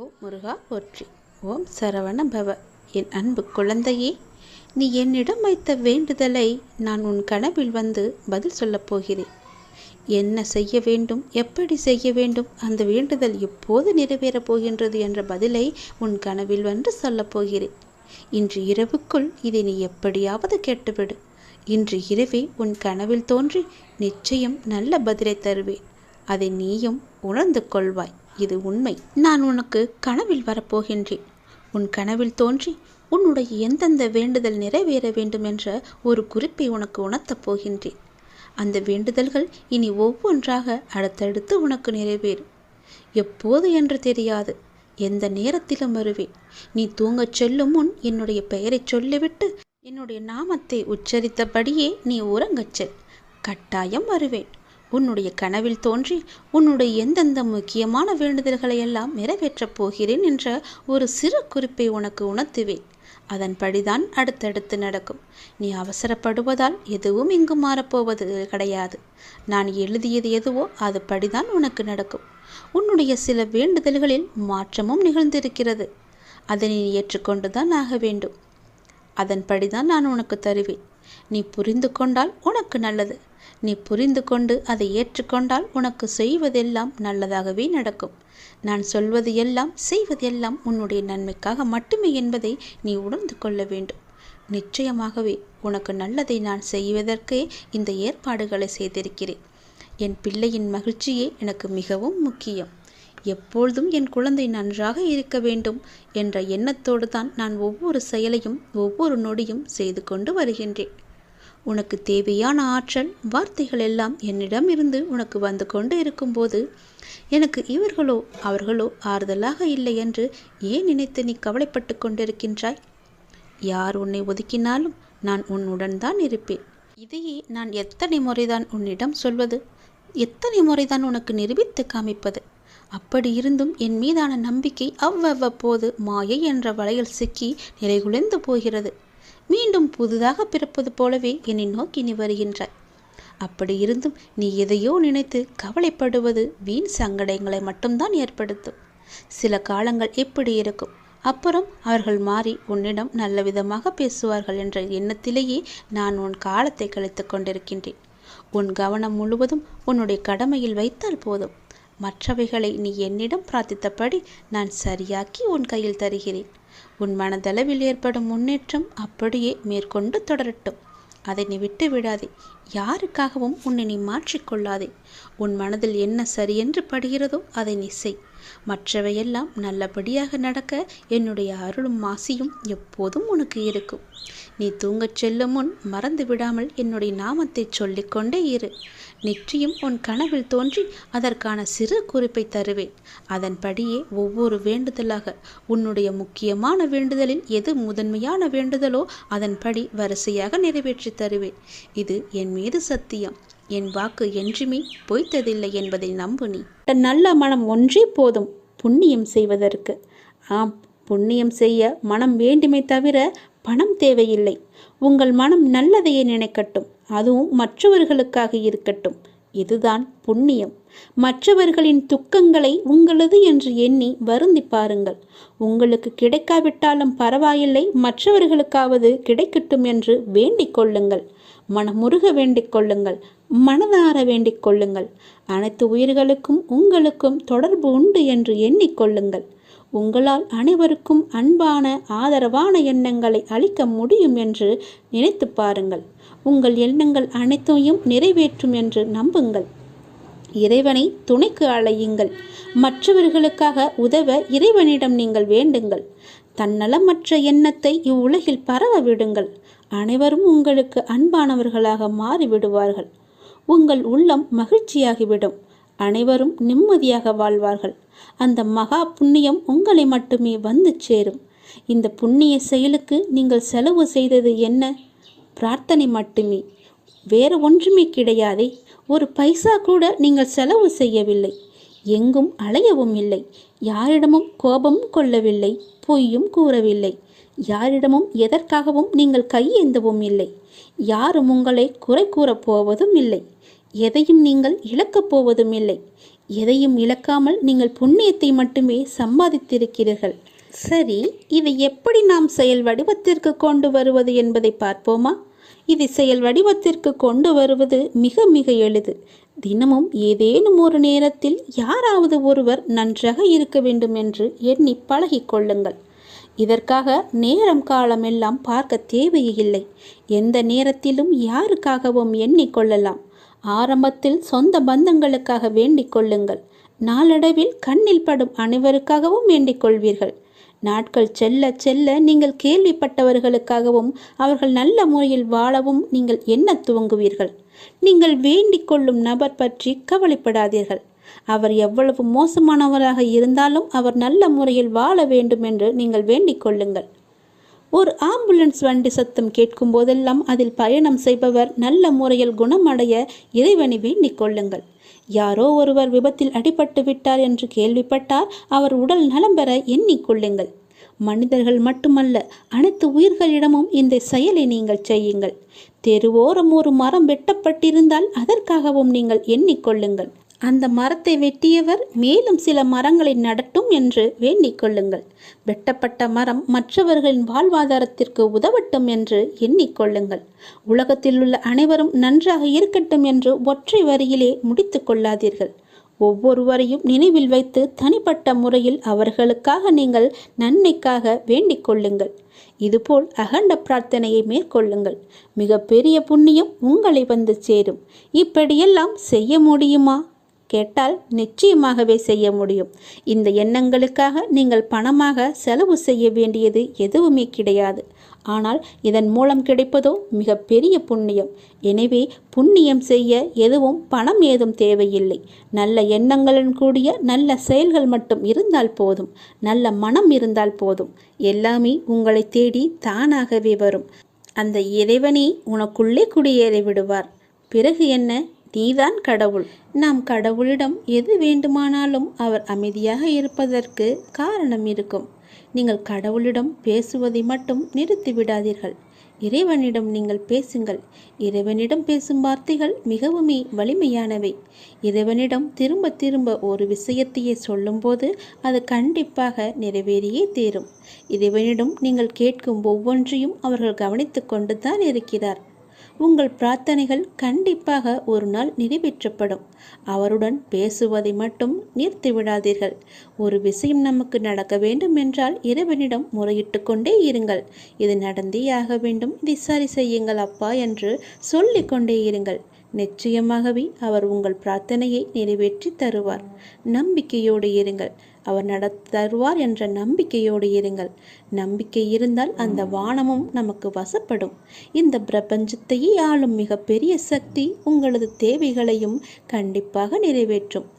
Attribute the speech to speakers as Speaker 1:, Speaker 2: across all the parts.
Speaker 1: ஓம் முருகா போற்றி. ஓம் சரவண பவ. என் அன்பு குழந்தையே, நீ என்னிடம் வைத்த வேண்டுதலை நான் உன் கனவில் வந்து பதில் சொல்லப் போகிறேன். என்ன செய்ய வேண்டும், எப்படி செய்ய வேண்டும், அந்த வேண்டுதல் எப்போது நிறைவேறப் போகின்றது என்ற பதிலை உன் கனவில் வந்து சொல்லப் போகிறேன். இன்று இரவுக்குள் இதை நீ எப்படியாவது கேட்டுவிடு. இன்று இரவே உன் கனவில் தோன்றி நிச்சயம் நல்ல பதிலை தருவேன். அதை நீயும் உணர்ந்து கொள்வாய். இது உண்மை. நான் உனக்கு கனவில் வரப்போகின்றேன். உன் கனவில் தோன்றி உன்னுடைய எந்தெந்த வேண்டுதல் நிறைவேற வேண்டும் என்ற ஒரு குறிப்பை உனக்கு உணர்த்தப் போகின்றேன். அந்த வேண்டுதல்கள் இனி ஒவ்வொன்றாக அடுத்தடுத்து உனக்கு நிறைவேறும். எப்போது என்று தெரியாது, எந்த நேரத்திலும் வருவேன். நீ தூங்கச் செல்லும் முன் என்னுடைய பெயரை சொல்லிவிட்டு என்னுடைய நாமத்தை உச்சரித்தபடியே நீ உறங்கச் செல். கட்டாயம் வருவேன். உன்னுடைய கனவில் தோன்றி உன்னுடைய எந்தெந்த முக்கியமான வேண்டுதல்களை எல்லாம் நிறைவேற்றப் போகிறேன் என்ற ஒரு சிறு குறிப்பை உனக்கு உணர்த்துவேன். அதன்படிதான் அடுத்தடுத்து நடக்கும். நீ அவசரப்படுவதால் எதுவும் இங்கு மாறப்போவது கிடையாது. நான் எழுதியது எதுவோ அது படிதான் உனக்கு நடக்கும். உன்னுடைய சில வேண்டுதல்களில் மாற்றமும் நிகழ்ந்திருக்கிறது. அதனை நீ ஏற்றுக்கொண்டுதான் ஆக வேண்டும். அதன்படிதான் நான் உனக்கு தருவேன். நீ புரிந்து கொண்டால் உனக்கு நல்லது. நீ புரிந்து கொண்டு அதை ஏற்றுக்கொண்டால் உனக்கு செய்வதெல்லாம் நல்லதாகவே நடக்கும். நான் சொல்வது எல்லாம் செய்வது எல்லாம் உன்னுடைய நன்மைக்காக மட்டுமே என்பதை நீ உணர்ந்து கொள்ள வேண்டும். நிச்சயமாகவே உனக்கு நல்லதை நான் செய்வதற்கே இந்த ஏற்பாடுகளை செய்திருக்கிறேன். என் பிள்ளையின் மகிழ்ச்சியே எனக்கு மிகவும் முக்கியம். எப்பொழுதும் என் குழந்தை நன்றாக இருக்க வேண்டும் என்ற எண்ணத்தோடு தான் நான் ஒவ்வொரு செயலையும் ஒவ்வொரு நொடியும் செய்து கொண்டு வருகின்றேன். உனக்கு தேவையான ஆற்றல் வார்த்தைகள் எல்லாம் என்னிடம் இருந்து உனக்கு வந்து கொண்டு இருக்கும்போது எனக்கு இவர்களோ அவர்களோ ஆறுதலாக இல்லை என்று ஏன் நினைத்து நீ கவலைப்பட்டு கொண்டிருக்கின்றாய்? யார் உன்னை ஒதுக்கினாலும் நான் உன்னுடன் தான் இருப்பேன். இதையே நான் எத்தனை முறைதான் உன்னிடம் சொல்வது, எத்தனை முறைதான் உனக்கு நிரூபித்து காமிப்பது? அப்படி இருந்தும் என் மீதான நம்பிக்கை அவ்வப்போது மாயை என்ற வலையில் சிக்கி நிலைகுலைந்து போகிறது. மீண்டும் புதிதாக பிறப்பது போலவே என்னை நோக்கி நீ வருகின்றாய். அப்படி இருந்தும் நீ எதையோ நினைத்து கவலைப்படுவது வீண் சங்கடங்களை மட்டும்தான் ஏற்படுத்தும். சில காலங்கள் எப்படி இருக்கும், அப்புறம் அவர்கள் மாறி உன்னிடம் நல்ல விதமாக பேசுவார்கள் என்ற எண்ணத்திலேயே நான் உன் காலத்தை கழித்து கொண்டிருக்கின்றேன். உன் கவனம் முழுவதும் உன்னுடைய கடமையில் வைத்தால் போதும். மற்றவைகளை நீ என்னிடம் பிரார்த்தித்தபடி நான் சரியாக்கி உன் கையில் தருகிறேன். உன் மனதளவில் ஏற்படும் முன்னேற்றம் அப்படியே மேற்கொண்டு தொடரட்டும். அதை நீ விட்டு விடாதே. யாருக்காகவும் உன்னை நீ மாற்றிக்கொள்ளாதே. உன் மனதில் என்ன சரியென்று படுகிறதோ அதை நீ செய். மற்றவையெல்லாம் நல்லபடியாக நடக்க என்னுடைய அருளும் ஆசியும் எப்போதும் உனக்கு இருக்கும். நீ தூங்கச் செல்லும் முன் மறந்து விடாமல் என்னுடைய நாமத்தை சொல்லிக்கொண்டே இரு. நிச்சயம் உன் கனவில் தோன்றி அதற்கான சிறு குறிப்பை தருவேன். அதன்படியே ஒவ்வொரு வேண்டுதலாக உன்னுடைய முக்கியமான வேண்டுதலில் எது முதன்மையான வேண்டுதலோ அதன்படி வரிசையாக நிறைவேற்றி தருவேன். இது என் மீது சத்தியம். என் வாக்கு என்றுமே பொய்த்ததில்லை என்பதை நம்பு. நீ நல்ல மனம் ஒன்றே போதும் புண்ணியம் செய்வதற்கு. ஆம், புண்ணியம் செய்ய மனம் வேண்டுமே தவிர பணம் தேவையில்லை. உங்கள் மனம் நல்லதையே நினைக்கட்டும், அதுவும் மற்றவர்களுக்காக இருக்கட்டும். இதுதான் புண்ணியம். மற்றவர்களின் துக்கங்களை உங்களது என்று எண்ணி வருந்தி பாருங்கள். உங்களுக்கு கிடைக்காவிட்டாலும் பரவாயில்லை, மற்றவர்களுக்காவது கிடைக்கட்டும் என்று வேண்டிக் கொள்ளுங்கள். மனமுருக வேண்டிக் கொள்ளுங்கள், மனதார வேண்டிக் கொள்ளுங்கள். அனைத்து உயிர்களுக்கும் உங்களுக்கும் தொடர்பு உண்டு என்று எண்ணிக்கொள்ளுங்கள். உங்களால் அனைவருக்கும் அன்பான ஆதரவான எண்ணங்களை அளிக்க முடியும் என்று நினைத்து பாருங்கள். உங்கள் எண்ணங்கள் அனைத்தையும் நிறைவேற்றும் என்று நம்புங்கள். இறைவனை துணைக்கு அழையுங்கள். மற்றவர்களுக்காக உதவ இறைவனிடம் நீங்கள் வேண்டுங்கள். தன்னலமற்ற எண்ணத்தை இவ்வுலகில் பரவ விடுங்கள். அனைவரும் உங்களுக்கு அன்பானவர்களாக மாறிவிடுவார்கள். உங்கள் உள்ளம் மகிழ்ச்சியாகிவிடும். அனைவரும் நிம்மதியாக வாழ்வார்கள். அந்த மகா புண்ணியம் உங்களை மட்டுமே வந்து சேரும். இந்த புண்ணிய செயலுக்கு நீங்கள் செலவு செய்தது என்ன? பிரார்த்தனை மட்டுமே, வேறு ஒன்றுமே கிடையாதே. ஒரு பைசா கூட நீங்கள் செலவு செய்யவில்லை. எங்கும் அலையவும் இல்லை. யாரிடமும் கோபமும் கொள்ளவில்லை. பொய்யும் கூறவில்லை. யாரிடமும் எதற்காகவும் நீங்கள் கையேந்தவும் இல்லை. யாரும் உங்களை குறை கூறப் போவதும் இல்லை. எதையும் நீங்கள் இழக்கப் போவதும் இல்லை. எதையும் இழக்காமல் நீங்கள் புண்ணியத்தை மட்டுமே சம்பாதித்திருக்கிறீர்கள். சரி, இதை எப்படி நாம் செயல் வடிவத்திற்கு கொண்டு வருவது என்பதை பார்ப்போமா? இதை செயல் வடிவத்திற்கு கொண்டு வருவது மிக மிக எளிது. தினமும் ஏதேனும் ஒரு நேரத்தில் யாராவது ஒருவர் நன்றாக இருக்க வேண்டும் என்று எண்ணி பழகிக்கொள்ளுங்கள். இதற்காக நேரம் காலம் எல்லாம் பார்க்க தேவையில்லை. எந்த நேரத்திலும் யாருக்காகவும் எண்ணிக்கொள்ளலாம். ஆரம்பத்தில் சொந்த பந்தங்களுக்காக வேண்டிக் கொள்ளுங்கள். நாளடைவில் கண்ணில் படும் அனைவருக்காகவும் வேண்டிக் கொள்வீர்கள். நாட்கள் செல்ல செல்ல நீங்கள் கேள்விப்பட்டவர்களுக்காகவும் அவர்கள் நல்ல முறையில் வாழவும் நீங்கள் எண்ண துவங்குவீர்கள். நீங்கள் வேண்டிக் கொள்ளும் நபர் பற்றி கவலைப்படாதீர்கள். அவர் எவ்வளவு மோசமானவராக இருந்தாலும் அவர் நல்ல முறையில் வாழ வேண்டும் என்று நீங்கள் வேண்டிக் கொள்ளுங்கள். ஒரு ஆம்புலன்ஸ் வண்டி சத்தம் கேட்கும் போதெல்லாம் அதில் பயணம் செய்பவர் நல்ல முறையில் குணமடைய இறைவனை வேண்டிக் கொள்ளுங்கள். யாரோ ஒருவர் விபத்தில் அடிபட்டு விட்டார் என்று கேள்விப்பட்டால் அவர் உடல் நலம் பெற எண்ணிக்கொள்ளுங்கள். மனிதர்கள் மட்டுமல்ல, அனைத்து உயிர்களிடமும் இந்த செயலை நீங்கள் செய்யுங்கள். தெருவோரம் ஒரு மரம் வெட்டப்பட்டிருந்தால் அதற்காகவும் நீங்கள் எண்ணிக்கொள்ளுங்கள். அந்த மரத்தை வெட்டியவர் மேலும் சில மரங்களை நடட்டும் என்று வேண்டிக் கொள்ளுங்கள். வெட்டப்பட்ட மரம் மற்றவர்களின் வாழ்வாதாரத்திற்கு உதவட்டும் என்று எண்ணிக்கொள்ளுங்கள். உலகத்தில் உள்ள அனைவரும் நன்றாக இருக்கட்டும் என்று ஒற்றை வரியிலே முடித்து கொள்ளாதீர்கள். ஒவ்வொருவரையும் நினைவில் வைத்து தனிப்பட்ட முறையில் அவர்களுக்காக நீங்கள் நன்மைக்காக வேண்டிக் கொள்ளுங்கள். இதுபோல் அகண்ட பிரார்த்தனையை மேற்கொள்ளுங்கள். மிக பெரிய புண்ணியம் உங்களை வந்து சேரும். இப்படியெல்லாம் செய்ய முடியுமா கேட்டால் நிச்சயமாகவே செய்ய முடியும். இந்த எண்ணங்களுக்காக நீங்கள் பணமாக செலவு செய்ய வேண்டியது எதுவுமே கிடையாது. ஆனால் இதன் மூலம் கிடைப்பதோ மிக பெரிய புண்ணியம். எனவே புண்ணியம் செய்ய எதுவும் பணம் ஏதும் தேவையில்லை. நல்ல எண்ணங்களுடன் கூடிய நல்ல செயல்கள் மட்டும் இருந்தால் போதும். நல்ல மனம் இருந்தால் போதும். எல்லாமே உங்களை தேடி தானாகவே வரும். அந்த இறைவனை உனக்குள்ளே குடியேறி விடுவார். பிறகு என்ன? நீதான் கடவுள். நாம் கடவுளிடம் எது வேண்டுமானாலும் அவர் அமைதியாக இருப்பதற்கு காரணம் இருக்கும். நீங்கள் கடவுளிடம் பேசுவதை மட்டும் நிறுத்திவிடாதீர்கள். இறைவனிடம் நீங்கள் பேசுங்கள். இறைவனிடம் பேசும் வார்த்தைகள் மிகவுமே வலிமையானவை. இறைவனிடம் திரும்ப திரும்ப ஒரு விஷயத்தையே சொல்லும்போது அது கண்டிப்பாக நிறைவேறியே தீரும். இறைவனிடம் நீங்கள் கேட்கும் ஒவ்வொன்றையும் அவர்கள் கவனித்து கொண்டு தான் இருக்கிறார். உங்கள் பிரார்த்தனைகள் கண்டிப்பாக ஒரு நாள் நிறைவேற்றப்படும். அவருடன் பேசுவதை மட்டும் நிறுத்திவிடாதீர்கள். ஒரு விஷயம் நமக்கு நடக்க வேண்டும் என்றால் இறைவனிடம் முறையிட்டு கொண்டே இருங்கள். இது நடந்தே ஆக வேண்டும், இதை சரி செய்யுங்கள் அப்பா என்று சொல்லிக் கொண்டே இருங்கள். நிச்சயமாகவே அவர் உங்கள் பிரார்த்தனையை நிறைவேற்றி தருவார். நம்பிக்கையோடு இருங்கள். அவர் நடத்தி தருவார் என்ற நம்பிக்கையோடு இருங்கள். நம்பிக்கை இருந்தால் அந்த வானமும் நமக்கு வசப்படும். இந்த பிரபஞ்சத்தையே ஆளும் மிக பெரிய சக்தி உங்களது தேவைகளையும் கண்டிப்பாக நிறைவேற்றும்.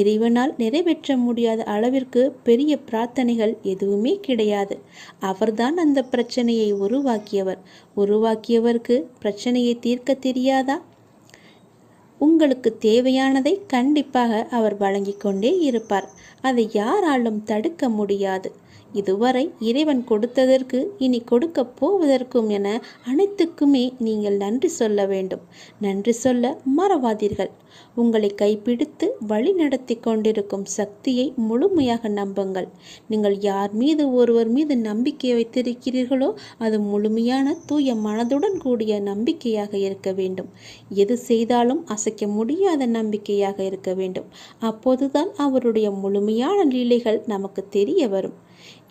Speaker 1: இறைவனால் நிறைவேற்ற முடியாத அளவிற்கு பெரிய பிரார்த்தனைகள் எதுவுமே கிடையாது. அவர்தான் அந்த பிரச்சனையை உருவாக்கியவர். உருவாக்கியவருக்கு பிரச்சனையை தீர்க்க தெரியாதா? உங்களுக்கு தேவையானதை கண்டிப்பாக அவர் வழங்கி கொண்டே இருப்பார். அதை யாராலும் தடுக்க முடியாது. இதுவரை இறைவன் கொடுத்ததற்கு இனி கொடுக்க போவதற்கும் என அனைத்துக்குமே நீங்கள் நன்றி சொல்ல வேண்டும். நன்றி சொல்ல மறவாதீர்கள். உங்களை கைப்பிடித்து வழி நடத்தி கொண்டிருக்கும் சக்தியை முழுமையாக நம்புங்கள். நீங்கள் யார் மீது ஒருவர் மீது நம்பிக்கை வைத்திருக்கிறீர்களோ அது முழுமையான தூய மனதுடன் கூடிய நம்பிக்கையாக இருக்க வேண்டும். எது செய்தாலும் அசைக்க முடியாத நம்பிக்கையாக இருக்க வேண்டும். அப்போதுதான் அவருடைய முழுமையான லீலைகள் நமக்கு தெரிய வரும்.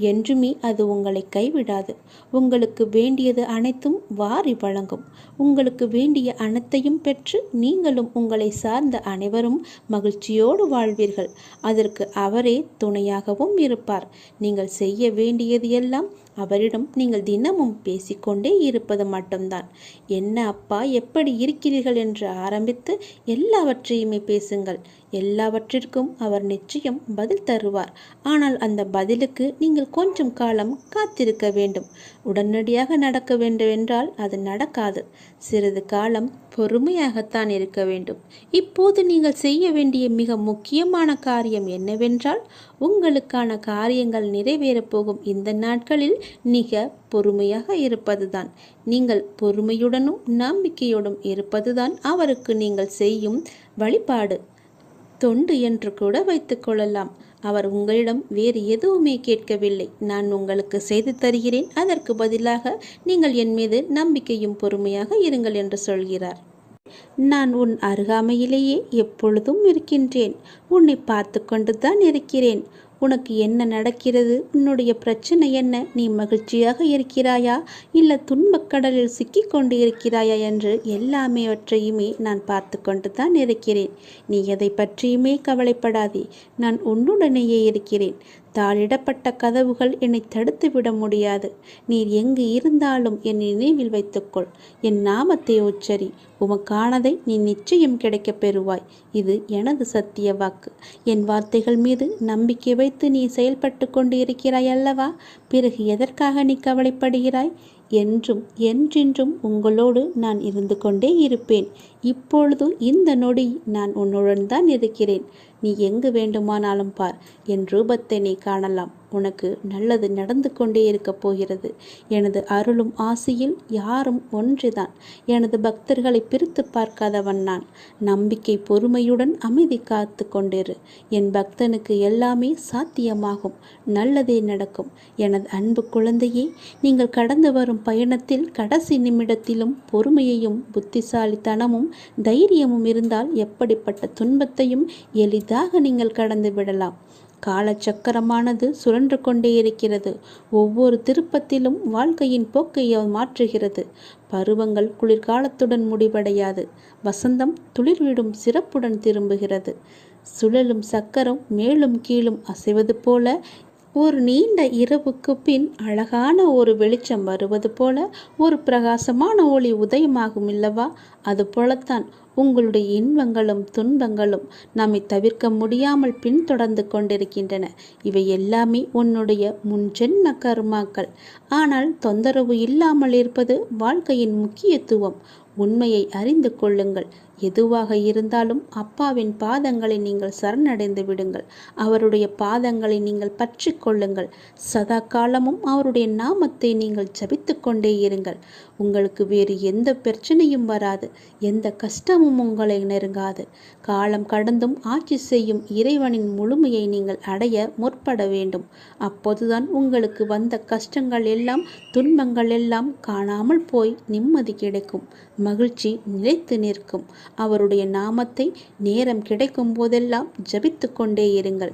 Speaker 1: என்றுமே அது உங்களை கைவிடாது. உங்களுக்கு வேண்டியது அனைத்தும் வாரி வழங்கும். உங்களுக்கு வேண்டிய அனைத்தையும் பெற்று நீங்களும் உங்களை சார்ந்த அனைவரும் மகிழ்ச்சியோடு வாழ்வீர்கள். அதற்கு அவரே துணையாகவும் இருப்பார். நீங்கள் செய்ய வேண்டியது எல்லாம் அவரிடம் நீங்கள் தினமும் பேசிக்கொண்டே இருப்பது மட்டும்தான். என்ன அப்பா, எப்படி இருக்கிறீர்கள் என்று ஆரம்பித்து எல்லாவற்றையுமே பேசுங்கள். எல்லாவற்றிற்கும் அவர் நிச்சயம் பதில் தருவார். ஆனால் அந்த பதிலுக்கு நீங்கள் கொஞ்சம் காலம் காத்திருக்க வேண்டும். உடனடியாக நடக்க வேண்டும் என்றால் அது நடக்காது. சிறிது காலம் பொறுமையாகத்தான் இருக்க வேண்டும். இப்போது நீங்கள் செய்ய வேண்டிய மிக முக்கியமான காரியம் என்னவென்றால், உங்களுக்கான காரியங்கள் நிறைவேறப் போகும் இந்த நாட்களில் மிக பொறுமையாக இருப்பதுதான். நீங்கள் பொறுமையுடனும் நம்பிக்கையுடன் இருப்பதுதான் அவருக்கு நீங்கள் செய்யும் வழிபாடு. தொண்டு என்று கூட வைத்துக் கொள்ளலாம். அவர் உங்களிடம் வேறு எதுவுமே கேட்கவில்லை. நான் உங்களுக்கு செய்து தருகிறேன், அதற்கு பதிலாக நீங்கள் என் மீது நம்பிக்கையும் பொறுமையாக இருங்கள் என்று சொல்கிறார். நான் உன் அருகாமையிலேயே எப்பொழுதும் இருக்கின்றேன். உன்னை பார்த்து கொண்டு தான் இருக்கிறேன். உனக்கு என்ன நடக்கிறது? உன்னுடைய பிரச்சனை என்ன? நீ மகிழ்ச்சியாக இருக்கிறாயா இல்லை துன்பக்கடலில் சிக்கி கொண்டு இருக்கிறாயா என்று எல்லாமேவற்றையுமே நான் பார்த்து கொண்டு தான் இருக்கிறேன். நீ எதை பற்றியுமே கவலைப்படாதே. நான் உன்னுடனேயே இருக்கிறேன். தாளிடப்பட்ட கதவுகள் என்னை தடுத்து விட முடியாது. நீர் எங்கு இருந்தாலும் என் நினைவில் வைத்துக்கொள். என் நாமத்தை உச்சரி. உமக்கானதை நீ நிச்சயம் கிடைக்கப் பெறுவாய். இது எனது சத்திய வாக்கு. என் வார்த்தைகள் மீது நம்பிக்கை வைத்து நீ செயல்பட்டு கொண்டு இருக்கிறாய் அல்லவா? பிறகு எதற்காக நீ கவலைப்படுகிறாய்? என்றும் என்றென்றும் உங்களோடு நான் இருந்து கொண்டே இருப்பேன். இப்பொழுது இந்த நொடி நான் உன்னுடன் தான் இருக்கிறேன். நீ எங்கு வேண்டுமானாலும் பார். என் ரூபத்தை நீ காணலாம். உனக்கு நல்லது நடந்து கொண்டே இருக்கப் போகிறது. எனது அருளும் ஆசியில் யாரும் ஒன்றுதான். எனது பக்தர்களை பிரித்து பார்க்காதவன் நான். நம்பிக்கை பொறுமையுடன் அமைதி காத்து கொண்டிரு. என் பக்தனுக்கு எல்லாமே சாத்தியமாகும். நல்லதே நடக்கும். எனது அன்பு குழந்தையே, நீங்கள் கடந்து வரும் பயணத்தில் கடைசி நிமிடத்திலும் பொறுமையையும் புத்திசாலித்தனமும் தைரியமும் இருந்தால் எப்படிப்பட்ட துன்பத்தையும் எளிதாக நீங்கள் கடந்து விடலாம். காலச்சக்கரமானது சுழன்று கொண்டே இருக்கிறது. ஒவ்வொரு திருப்பத்திலும் வாழ்க்கையின் போக்கை மாற்றுகிறது. பருவங்கள் குளிர்காலத்துடன் முடிவடையாது. வசந்தம் துளிர்விடும் சிறப்புடன் திரும்புகிறது. சுழலும் சக்கரம் மேலும் கீழும் அசைவது போல ஒரு நீண்ட இரவுக்கு பின் அழகான ஒரு வெளிச்சம் வருவது போல ஒரு பிரகாசமான ஒளி உதயமாகும் இல்லவா? அது போலத்தான் உங்களுடைய இன்பங்களும் துன்பங்களும் நம்மை தவிர்க்க முடியாமல் பின்தொடர்ந்து கொண்டிருக்கின்றன. இவை எல்லாமே உன்னுடைய முன்ஜென்ம கர்மாக்கள். ஆனால் தொந்தரவு இல்லாமல் இருப்பது வாழ்க்கையின் முக்கியத்துவம். உண்மையை அறிந்து கொள்ளுங்கள். எதுவாக இருந்தாலும் அப்பாவின் பாதங்களை நீங்கள் சரணடைந்து விடுங்கள். அவருடைய பாதங்களை நீங்கள் பற்றி கொள்ளுங்கள். சதா காலமும் அவருடைய நாமத்தை நீங்கள் ஜபித்து கொண்டே இருங்கள். உங்களுக்கு வேறு எந்த பிரச்சனையும் வராது. எந்த கஷ்டமும் உங்களை நெருங்காது. காலம் கடந்தும் ஆட்சி செய்யும் இறைவனின் முழுமையை நீங்கள் அடைய முற்பட வேண்டும். அப்போதுதான் உங்களுக்கு வந்த கஷ்டங்கள் எல்லாம் துன்பங்கள் எல்லாம் காணாமல் போய் நிம்மதி கிடைக்கும். மகிழ்ச்சி நிலைத்து நிற்கும். அவருடைய நாமத்தை நேரம் கிடைக்கும் போதெல்லாம் ஜபித்து கொண்டே இருங்கள்.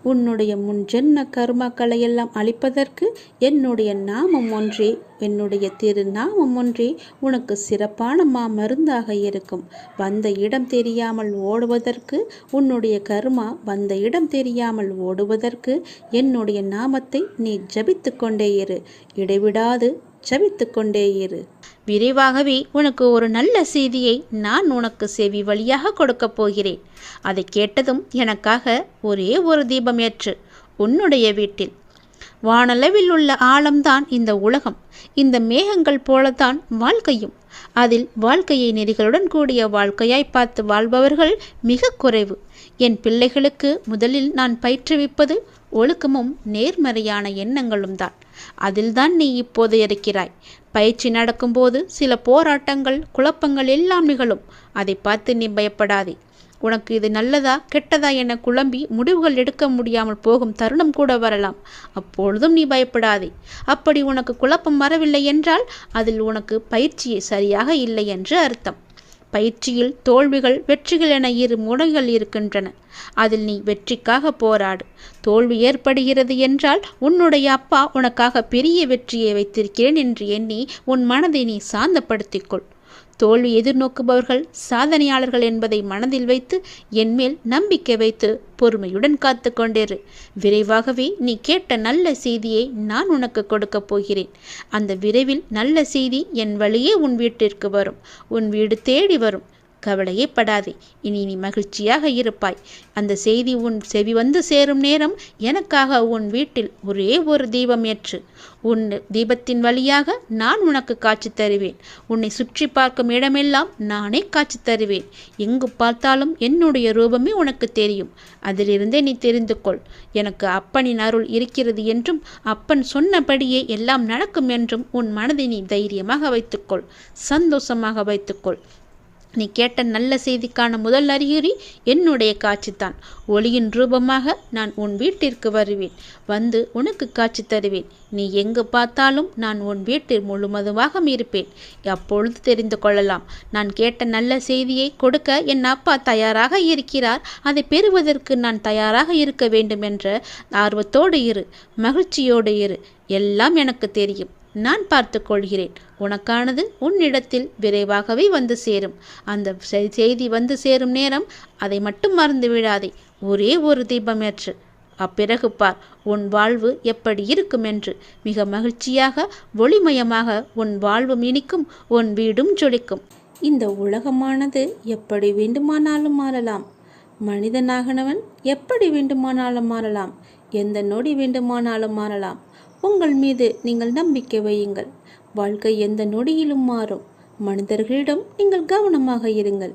Speaker 1: உன்னுடைய முன்ஜென்ம கர்மாக்களை எல்லாம் அழிப்பதற்கு என்னுடைய நாமம் ஒன்றே, என்னுடைய திருநாமம் ஒன்றே உனக்கு சிறப்பான மருந்தாக இருக்கும். வந்த இடம் தெரியாமல் ஓடுவதற்கு, உன்னுடைய கர்மா வந்த இடம் தெரியாமல் ஓடுவதற்கு என்னுடைய நாமத்தை நீ ஜபித்து கொண்டே இரு. இடைவிடாது ஜபித்து கொண்டே இரு. விரைவாகவே உனக்கு ஒரு நல்ல செய்தியை நான் உனக்கு செவி வழியாக கொடுக்கப் போகிறேன். அதை கேட்டதும் எனக்காக ஒரே ஒரு தீபம் ஏற்று உன்னுடைய வீட்டில். வானளவில் உள்ள ஆழம்தான் இந்த உலகம். இந்த மேகங்கள் போலத்தான் வாழ்க்கையும். அதில் வாழ்க்கையை நெறிகளுடன் கூடிய வாழ்க்கையாய் பார்த்து வாழ்பவர்கள் மிக குறைவு. என் பிள்ளைகளுக்கு முதலில் நான் பயிற்றுவிப்பது ஒழுக்கமும் நேர்மறையான எண்ணங்களும் தான். அதில்தான் நீ இப்போது இருக்கிறாய். பயிற்சி நடக்கும்போது சில போராட்டங்கள் குழப்பங்கள் எல்லாம் நிகழும். அதை பார்த்து நீ பயப்படாதே. உனக்கு இது நல்லதா கெட்டதா என குழம்பி முடிவுகள் எடுக்க முடியாமல் போகும் தருணம் கூட வரலாம். அப்பொழுதும் நீ பயப்படாதே. அப்படி உனக்கு குழப்பம் வரவில்லை என்றால் அதில் உனக்கு பயிற்சியே சரியாக இல்லை என்று அர்த்தம். பயிற்சியில் தோல்விகள் வெற்றிகள் என இரு முனைகள் இருக்கின்றன. அதில் நீ வெற்றிக்காக போராடு. தோல்வி ஏற்படுகிறது என்றால் உன்னுடைய அப்பா உனக்காக பெரிய வெற்றியை வைத்திருக்கிறேன் என்று எண்ணி உன் மனதை நீ சாந்தப்படுத்திக்கொள். தோல்வி எதிர்நோக்குபவர்கள் சாதனையாளர்கள் என்பதை மனதில் வைத்து என்மேல் நம்பிக்கை வைத்து பொறுமையுடன் காத்து கொண்டிரு. விரைவாகவே நீ கேட்ட நல்ல செய்தியை நான் உனக்கு கொடுக்கப் போகிறேன். அந்த விரைவில் நல்ல செய்தி என் வழியே உன் வீட்டிற்கு வரும். உன் வீடு தேடி வரும். கவலையே படாதே. இனி நீ மகிழ்ச்சியாக இருப்பாய். அந்த செய்தி உன் செவி வந்து சேரும் நேரம் எனக்காக உன் வீட்டில் ஒரே ஒரு தீபம் ஏற்று. உன் தீபத்தின் வழியாக நான் உனக்கு காட்சி தருவேன். உன்னை சுற்றி பார்க்கும் இடமெல்லாம் நானே காட்சி தருவேன். எங்கு பார்த்தாலும் என்னுடைய ரூபமே உனக்கு தெரியும். அதிலிருந்தே நீ தெரிந்து கொள். எனக்கு அப்பனின் அருள் இருக்கிறது என்றும் அப்பன் சொன்னபடியே எல்லாம் நடக்கும் என்றும் உன் மனதை நீ தைரியமாக வைத்துக்கொள். சந்தோஷமாக வைத்துக்கொள். நீ கேட்ட நல்ல செய்திக்கான முதல் அறிகுறி என்னுடைய காட்சித்தான். ஒளியின் ரூபமாக நான் உன் வீட்டிற்கு வருவேன். வந்து உனக்கு காட்சி தருவேன். நீ எங்கு பார்த்தாலும் நான் உன் வீட்டில் முழுவதுமாக இருப்பேன். அப்பொழுது தெரிந்து கொள்ளலாம். நான் கேட்ட நல்ல செய்தியை கொடுக்க என் அப்பா தயாராக இருக்கிறார். அதை பெறுவதற்கு நான் தயாராக இருக்க வேண்டும் என்ற ஆர்வத்தோடு இரு, மகிழ்ச்சியோடு இரு. எல்லாம் எனக்கு தெரியும். நான் பார்த்து கொள்கிறேன். உனக்கானது உன்னிடத்தில் விரைவாகவே வந்து சேரும். அந்த செய்தி வந்து சேரும் நேரம் அதை மட்டும் மறந்து விடாதே. ஒரே ஒரு தீபமேற்று அப்பிறகு பார் உன் வாழ்வு எப்படி இருக்கும் என்று. மிக மகிழ்ச்சியாக ஒளிமயமாக உன் வாழ்வும் இனிக்கும், உன் வீடும் ஜொலிக்கும். இந்த உலகமானது எப்படி வேண்டுமானாலும் மாறலாம். மனிதனாகனவன் எப்படி வேண்டுமானாலும் மாறலாம். எந்த நொடி வேண்டுமானாலும் மாறலாம். உங்கள் மீது நீங்கள் நம்பிக்கை வையுங்கள். வாழ்க்கை எந்த நொடியிலும் மாறும். மனிதர்களிடம் நீங்கள் கவனமாக இருங்கள்.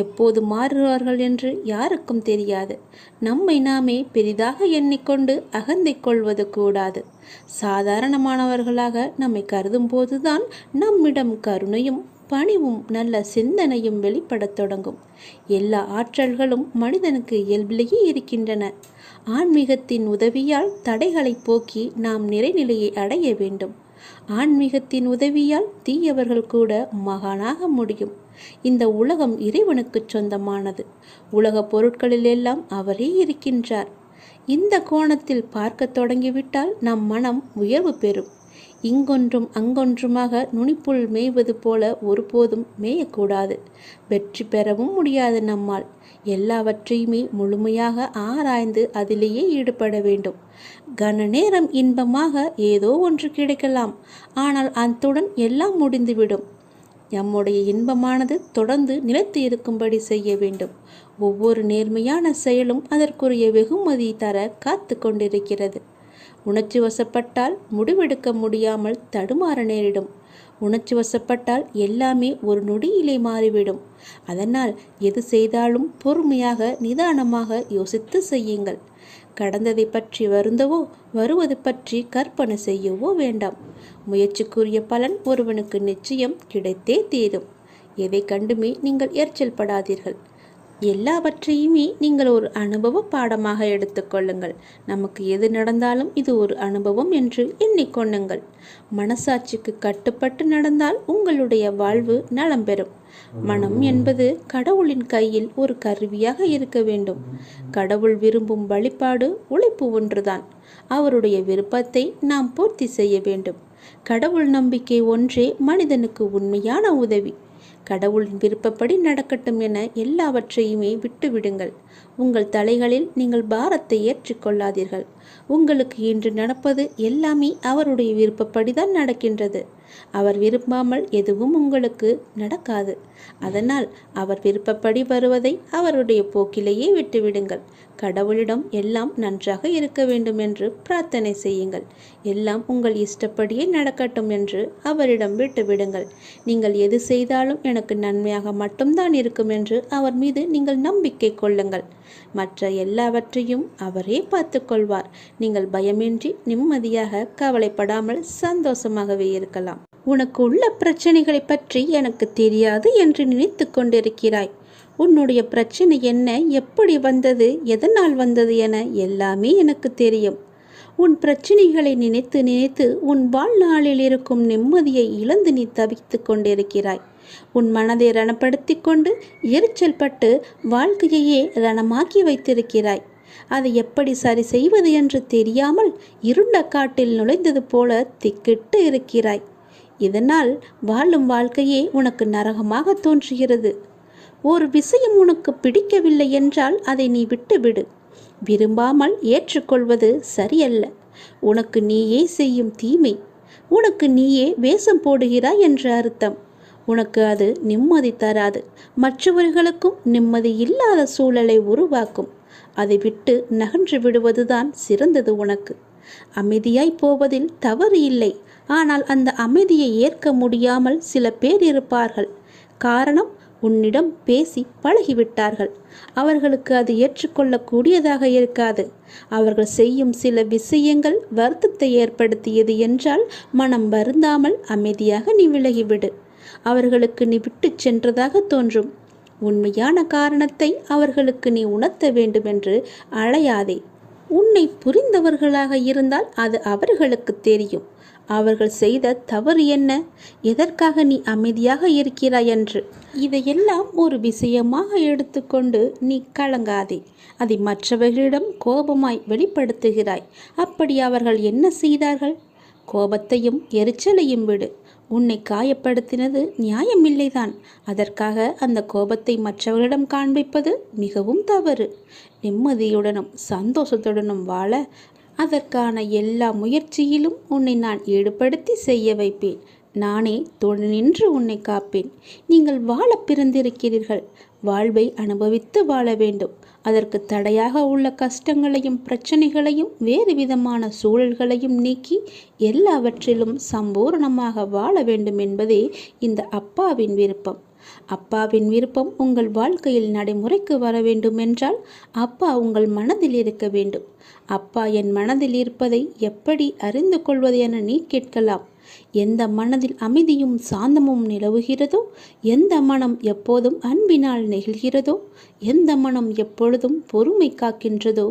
Speaker 1: எப்போது மாறுவார்கள் என்று யாருக்கும் தெரியாது. நம்மை நாமே பெரிதாக எண்ணிக்கொண்டு அகந்தை கொள்வது கூடாது. சாதாரணமானவர்களாக நம்மை கருதும் போதுதான் நம்மிடம் கருணையும் பணிவும் நல்ல சிந்தனையும் வெளிப்படத் தொடங்கும். எல்லா ஆற்றல்களும் மனிதனுக்கு இயல்பிலேயே இருக்கின்றன. ஆன்மீகத்தின் உதவியால் தடைகளை போக்கி நாம் நிறைநிலையை அடைய வேண்டும். ஆன்மீகத்தின் உதவியால் தீயவர்கள் கூட மகானாக முடியும். இந்த உலகம் இறைவனுக்கு சொந்தமானது. உலக பொருட்களிலெல்லாம் அவரே இருக்கின்றார். இந்த கோணத்தில் பார்க்க தொடங்கிவிட்டால் நம் மனம் உயர்வு பெறும். இங்கொன்றும் அங்கொன்றுமாக நுனிப்புல் மேய்வது போல ஒருபோதும் மேயக்கூடாது. வெற்றி பெறவும் முடியாது நம்மால். எல்லாவற்றையுமே முழுமையாக ஆராய்ந்து அதிலேயே ஈடுபட வேண்டும். கன நேரம் இன்பமாக ஏதோ ஒன்று கிடைக்கலாம். ஆனால் அத்துடன் எல்லாம் முடிந்துவிடும். நம்முடைய இன்பமானது தொடர்ந்து நிலைத்து இருக்கும்படி செய்ய வேண்டும். ஒவ்வொரு நேர்மையான செயலும் அதற்குரிய வெகுமதி தர காத்து கொண்டிருக்கிறது. உணர்ச்சி வசப்பட்டால் முடிவெடுக்க முடியாமல் தடுமாற நேரிடும். உணர்ச்சி வசப்பட்டால் எல்லாமே ஒரு நொடியிலே மாறிவிடும். அதனால் எது செய்தாலும் பொறுமையாக நிதானமாக யோசித்து செய்யுங்கள். கடந்ததை பற்றி வருந்தவோ வருவது பற்றி கற்பனை செய்யவோ வேண்டாம். முயற்சிக்குரிய பலன் ஒருவனுக்கு நிச்சயம் கிடைத்தே தீரும். எதை கண்டுமே நீங்கள் எரிச்சல் படாதீர்கள். எல்லாவற்றையுமே நீங்கள் ஒரு அனுபவ பாடமாக எடுத்துக்கொள்ளுங்கள். நமக்கு எது நடந்தாலும் இது ஒரு அனுபவம் என்று எண்ணிக்கொள்ளுங்கள். மனசாட்சிக்கு கட்டுப்பட்டு நடந்தால் உங்களுடைய வாழ்வு நலம் பெறும். மனம் என்பது கடவுளின் கையில் ஒரு கருவியாக இருக்க வேண்டும். கடவுள் விரும்பும் வழிபாடு உழைப்பு ஒன்றுதான். அவருடைய விருப்பத்தை நாம் பூர்த்தி செய்ய வேண்டும். கடவுள் நம்பிக்கை ஒன்றே மனிதனுக்கு உண்மையான உதவி. கடவுளின் விருப்பப்படி நடக்கட்டும் என எல்லாவற்றையுமே விட்டுவிடுங்கள். உங்கள் தலைகளில் நீங்கள் பாரத்தை ஏற்றிக்கொள்ளாதீர்கள். உங்களுக்கு இன்று நடப்பது எல்லாமே அவருடைய விருப்பப்படிதான் நடக்கின்றது. அவர் விரும்பாமல் எதுவும் உங்களுக்கு நடக்காது. அதனால் அவர் விருப்பப்படி வருவதை அவருடைய போக்கிலேயே விட்டுவிடுங்கள். கடவுளிடம் எல்லாம் நன்றாக இருக்க வேண்டும் என்று பிரார்த்தனை செய்யுங்கள். எல்லாம் உங்கள் இஷ்டப்படியே நடக்கட்டும் என்று அவரிடம் விட்டுவிடுங்கள். நீங்கள் எது செய்தாலும் எனக்கு நன்மையாக மட்டும்தான் இருக்கும் என்று அவர் மீது நீங்கள் நம்பிக்கை கொள்ளுங்கள். மற்ற எல்லாவற்றையும் அவரே பார்த்து கொள்வார். நீங்கள் பயமின்றி நிம்மதியாக கவலைப்படாமல் சந்தோஷமாகவே இருக்கலாம். உனக்கு உள்ள பிரச்சனைகளை பற்றி எனக்கு தெரியாது என்று நினைத்து கொண்டிருக்கிறாய். உன்னுடைய பிரச்சனை என்ன, எப்படி வந்தது, எதனால் வந்தது என எல்லாமே எனக்கு தெரியும். உன் பிரச்சனைகளை நினைத்து நினைத்து உன் வாழ்நாளில் இருக்கும் நிம்மதியை இழந்து நீ தவித்து கொண்டிருக்கிறாய். உன் மனதை ரணப்படுத்தி கொண்டு எரிச்சல் பட்டு வாழ்க்கையையே ரணமாக்கி வைத்திருக்கிறாய். அதை எப்படி சரி செய்வது என்று தெரியாமல் இருண்ட காட்டில் நுழைந்தது போல திக்கிட்டு இருக்கிறாய். இதனால் வாழும் வாழ்க்கையே உனக்கு நரகமாக தோன்றுகிறது. ஒரு விஷயம் உனக்கு பிடிக்கவில்லை என்றால் அதை நீ விட்டுவிடு. விரும்பாமல் ஏற்றுக்கொள்வது சரியல்ல. உனக்கு நீயே செய்யும் தீமை. உனக்கு நீயே வேஷம் போடுகிறாய் என்ற அர்த்தம். உனக்கு அது நிம்மதி தராது. மற்றவர்களுக்கும் நிம்மதி இல்லாத சூழலை உருவாக்கும். அதை விட்டு நகன்று விடுவதுதான் சிறந்தது உனக்கு. அமைதியாய் போவதில் தவறு இல்லை. ஆனால் அந்த அமைதியை ஏற்க முடியாமல் சில பேர் இருப்பார்கள். காரணம், உன்னிடம் பேசி பழகிவிட்டார்கள். அவர்களுக்கு அது ஏற்றுக்கொள்ளக்கூடியதாக இருக்காது. அவர்கள் செய்யும் சில விஷயங்கள் வருத்தத்தை ஏற்படுத்தியது என்றால் மனம் வருந்தாமல் அமைதியாக நீ விலகிவிடு. அவர்களுக்கு நீ விட்டு சென்றதாக தோன்றும். உண்மையான காரணத்தை அவர்களுக்கு நீ உணர்த்த வேண்டுமென்று அலையாதே. உன்னை புரிந்தவர்களாக இருந்தால் அது அவர்களுக்கு தெரியும். அவர்கள் செய்த தவறு என்ன, எதற்காக நீ அமைதியாக இருக்கிறாய் என்று. இதையெல்லாம் ஒரு விஷயமாக எடுத்துக்கொண்டு நீ கலங்காதே. அதை மற்றவர்களிடம் கோபமாய் வெளிப்படுத்துகிறாய். அப்படி அவர்கள் என்ன செய்தார்கள்? கோபத்தையும் எரிச்சலையும் விடு. உன்னை காயப்படுத்தினது நியாயமில்லைதான். அதற்காக அந்த கோபத்தை மற்றவர்களிடம் காண்பிப்பது மிகவும் தவறு. நிம்மதியுடனும் சந்தோஷத்துடனும் வாழ அதற்கான எல்லா முயற்சியிலும் உன்னை நான் ஈடுபடுத்தி செய்ய வைப்பேன். நானே துணை நின்று உன்னை காப்பேன். நீங்கள் வாழ பிறந்திருக்கிறீர்கள். வாழ்வை அனுபவித்து வாழ வேண்டும். அதற்கு தடையாக உள்ள கஷ்டங்களையும் பிரச்சனைகளையும் வேறு விதமான சூழல்களையும் நீக்கி எல்லாவற்றிலும் சம்பூரணமாக வாழ வேண்டும் என்பதே இந்த அப்பாவின் விருப்பம். அப்பாவின் விருப்பம் உங்கள் வாழ்க்கையில் நடைமுறைக்கு வர வேண்டும் என்றால் அப்பா உங்கள் மனதில் இருக்க வேண்டும். அப்பா என் மனதில் இருப்பதை எப்படி அறிந்து கொள்வது என நீ கேட்கலாம். எந்த மனதில் அமைதியும் சாந்தமும் நிலவுகிறதோ, எந்த மனம் எப்போதும் அன்பினால் நெகிழ்கிறதோ, எந்த மனம் எப்பொழுதும் பொறுமை காக்கின்றதோ,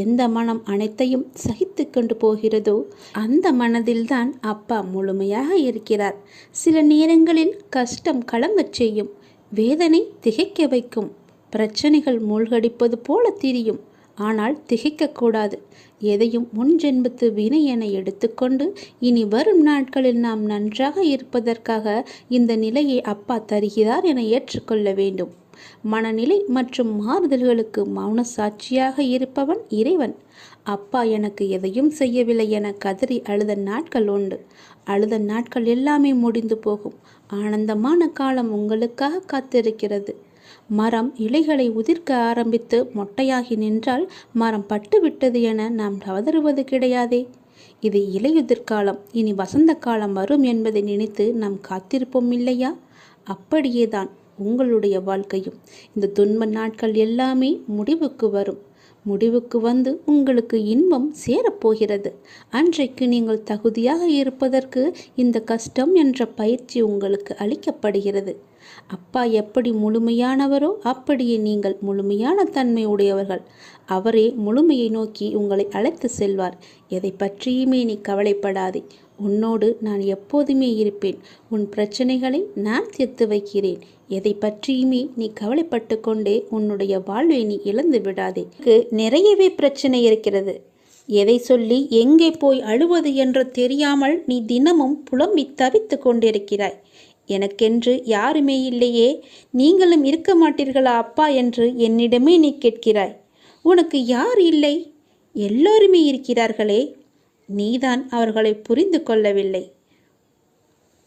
Speaker 1: எந்த மனம் அனைத்தையும் சகித்து கொண்டு போகிறதோ அந்த மனதில்தான் அப்பா முழுமையாக இருக்கிறார். சில நேரங்களில் கஷ்டம் கலங்கச் செய்யும், வேதனை திகைக்க வைக்கும், பிரச்சனைகள் மூழ்கடிப்பது போல தெரியும். ஆனால் திகைக்கக்கூடாது. எதையும் முன்ஜென்மத்து வினை என எடுத்துக்கொண்டு இனி வரும் நாட்களில் நாம் நன்றாக இருப்பதற்காக இந்த நிலையை அப்பா தருகிறார் என ஏற்றுக்கொள்ள வேண்டும். மனநிலை மற்றும் மாறுதல்களுக்கு மௌன சாட்சியாக இருப்பவன் இறைவன். அப்பா எனக்கு எதையும் செய்யவில்லை என கதறி அழுத நாட்கள் உண்டு. அழுத நாட்கள் எல்லாமே முடிந்து போகும். ஆனந்தமான காலம் உங்களுக்காக காத்திருக்கிறது. மரம் இலைகளை உதிர்க்க ஆரம்பித்து மொட்டையாகி நின்றால் மரம் பட்டுவிட்டது என நாம் கதறுவது கிடையாதே. இது இலையுதிர் காலம், இனி வசந்த காலம் வரும் என்பதை நினைத்து நாம் காத்திருப்போம் இல்லையா? அப்படியேதான் உங்களுடைய வாழ்க்கையும். இந்த துன்ப நாட்கள் எல்லாமே முடிவுக்கு வரும். முடிவுக்கு வந்து உங்களுக்கு இன்பம் சேரப்போகிறது. அன்றைக்கு நீங்கள் தகுதியாக இருப்பதற்கு இந்த கஷ்டம் என்ற பயிற்சி உங்களுக்கு அளிக்கப்படுகிறது. அப்பா எப்படி முழுமையானவரோ அப்படியே நீங்கள் முழுமையான தன்மை உடையவர்கள். அவரே முழுமையை நோக்கி உங்களை அழைத்து செல்வார். எதை பற்றியுமே நீ கவலைப்படாதே. உன்னோடு நான் எப்போதுமே இருப்பேன். உன் பிரச்சனைகளை நான் தீர்த்து வைக்கிறேன். எதை பற்றியுமே நீ கவலைப்பட்டு கொண்டே உன்னுடைய வாழ்வை நீ இழந்து விடாதே. நிறையவே பிரச்சனை இருக்கிறது. எதை சொல்லி எங்கே போய் அழுவது என்று தெரியாமல் நீ தினமும் புலம்பி தவித்து கொண்டிருக்கிறாய். எனக்கென்று யாருமே இல்லையே, நீங்களும் இருக்க மாட்டீர்களா அப்பா என்று என்னிடமே நீ கேட்கிறாய். உனக்கு யார் இல்லை? எல்லோருமே இருக்கிறார்களே. நீதான் அவர்களை புரிந்து கொள்ளவில்லை.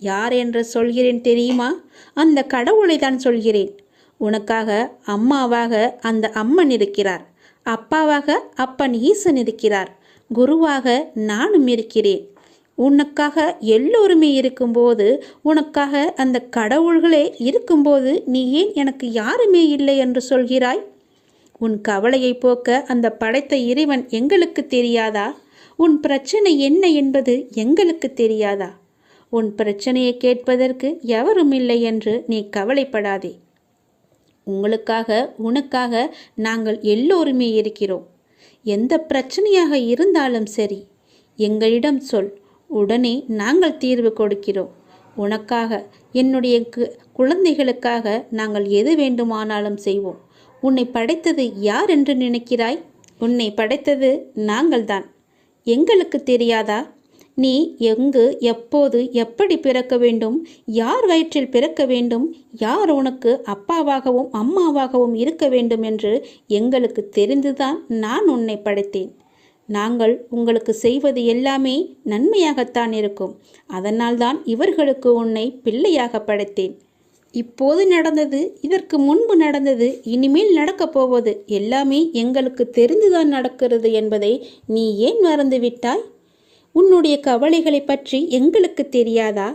Speaker 1: யார் என்று சொல்கிறேன் தெரியுமா? அந்த கடவுளை தான் சொல்கிறேன். உனக்காக அம்மாவாக அந்த அம்மன் இருக்கிறார். அப்பாவாக அப்பன் ஈசன் இருக்கிறார். குருவாக நானும் இருக்கிறேன். உனக்காக எல்லோருமே இருக்கும்போது, உனக்காக அந்த கடவுள்களே இருக்கும்போது நீ ஏன் எனக்கு யாருமே இல்லை என்று சொல்கிறாய்? உன் கவலையை போக்க அந்த படைத்த இறைவன் எங்களுக்கு தெரியாதா? உன் பிரச்சனை என்ன என்பது எங்களுக்கு தெரியாதா? உன் பிரச்சனையை கேட்பதற்கு எவரும் இல்லை என்று நீ கவலைப்படாதே. உங்களுக்காக உனக்காக நாங்கள் எல்லோருமே இருக்கிறோம். எந்த பிரச்சனையாக இருந்தாலும் சரி, எங்களிடம் சொல். உடனே நாங்கள் தீர்வு கொடுக்கிறோம். உனக்காக, என்னுடைய குழந்தைகளுக்காக நாங்கள் எது வேண்டுமானாலும் செய்வோம். உன்னை படைத்தது யார் என்று நினைக்கிறாய்? உன்னை படைத்தது நாங்கள்தான். எங்களுக்கு தெரியாதா? நீ எங்கு, எப்போது, எப்படி பிறக்க வேண்டும், யார் வயிற்றில் பிறக்க வேண்டும், யார் உனக்கு அப்பாவாகவும் அம்மாவாகவும் இருக்க வேண்டும் என்று எங்களுக்கு தெரிந்துதான் நான் உன்னை படைத்தேன். நாங்கள் உங்களுக்கு செய்வது எல்லாமே நன்மையாகத்தான் இருக்கும். அதனால்தான் இவர்களுக்கு உன்னை பிள்ளையாக படைத்தேன். இப்போது நடந்தது, இதற்கு முன்பு நடந்தது, இனிமேல் நடக்கப் போவது எல்லாமே எங்களுக்கு தெரிந்துதான் நடக்கிறது என்பதை நீ ஏன் மறந்துவிட்டாய்? உன்னுடைய கவலைகளை பற்றி எங்களுக்கு தெரியாதா?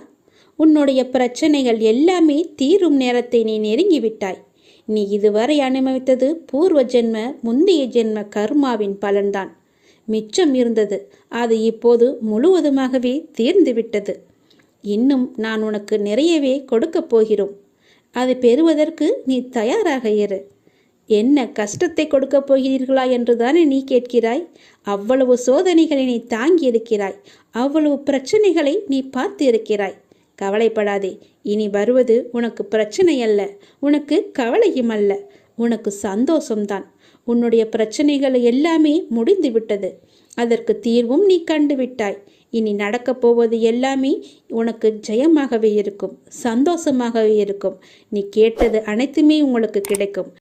Speaker 1: உன்னுடைய பிரச்சனைகள் எல்லாமே தீரும் நேரத்தை நீ நெருங்கிவிட்டாய். நீ இதுவரை அனுபவித்தது பூர்வ ஜென்ம, முந்தைய ஜென்ம கர்மாவின் பலன்தான். மிச்சம் இருந்தது, அது இப்போது முழுவதுமாகவே தீர்ந்துவிட்டது. இன்னும் நான் உனக்கு நிறையவே கொடுக்கப் போகிறோம். அதை பெறுவதற்கு நீ தயாராக இரு. என்ன கஷ்டத்தை கொடுக்கப் போகிறீர்களா என்று தானே நீ கேட்கிறாய்? அவ்வளவு சோதனைகளை நீ தாங்கி இருக்கிறாய், அவ்வளவு பிரச்சனைகளை நீ பார்த்து இருக்கிறாய். கவலைப்படாதே. இனி வருவது உனக்கு பிரச்சனை அல்ல, உனக்கு கவலையும் அல்ல, உனக்கு சந்தோஷம்தான். உன்னுடைய பிரச்சனைகள் எல்லாமே முடிந்து விட்டது. அதற்கு தீர்வும் நீ கண்டு விட்டாய். இனி நடக்கப் போவது எல்லாமே உனக்கு ஜெயமாகவே இருக்கும், சந்தோஷமாகவே இருக்கும். நீ கேட்டது அனைத்துமே உங்களுக்கு கிடைக்கும்.